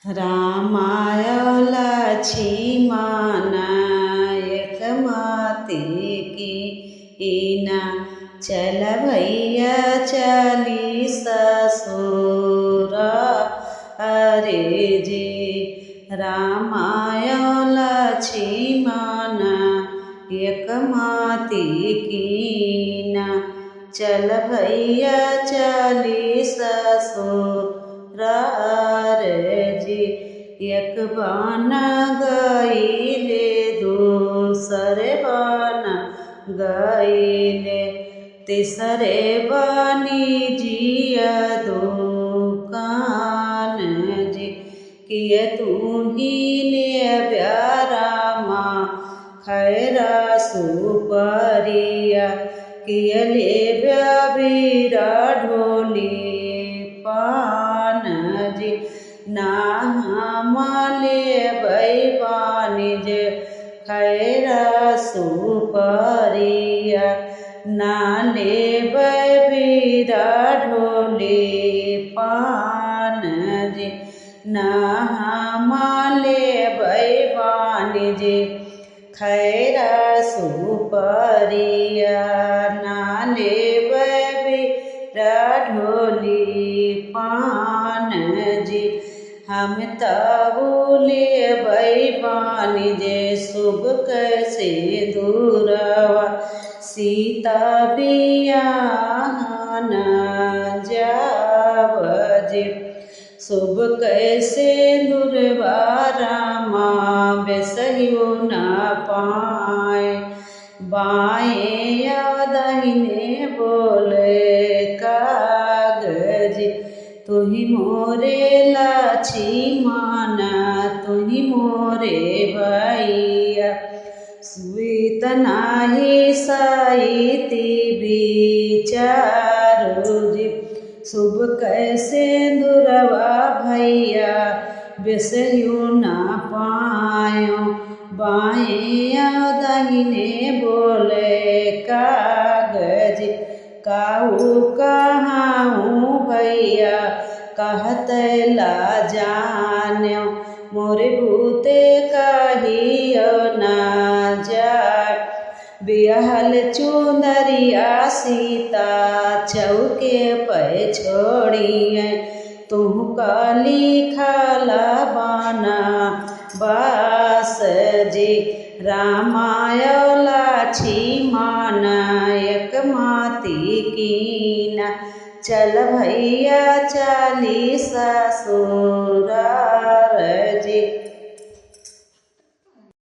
रामाय लक्ष्मण एक माती कीना चल भैया चली ससुर अरे जी। रामाय लक्ष्मण एक माती कीना चल भैया चली ससुर रे जी। एक बन गईले दूसरे बन गईले तीसरे बनी जिया दुकान जी। किए तू ही ले प्यारा माँ खैरा सुपरिया किए ले बीरा ढोली पान जी। ना माले बैबानी जे खैरा सुपरिया ना ले बीरा ढोली पान जी। ना माले बैबानी जे खैरा सुपरिया ना ले बीरा ढोली पान जी। हम तबूले बैबानी जे शुभ कैसे दूरवा सीता बियान जाब जे। शुभ कैसे दूरवा रामा बेसहियो न पाए बाएं या दाहिने बोले कागज। तुही मोरे लक्ष्मण तुही मोरे भैया स्वीत नाही साइती विचारु जी। शुभ कैसे दूरवा भैया बेसहियो न पायो बाएं या दाहिने बोले कागज। काहू कहाऊँ भैया कहत ला जान्यो मोरे भूते कहियो न जाय। बिहल चुनरिया सीता चौके पे छोड़िए तुम काली खाला बाना बास जी। रामाय लक्ष्मण एक माती कीना चल भैया चली ससुर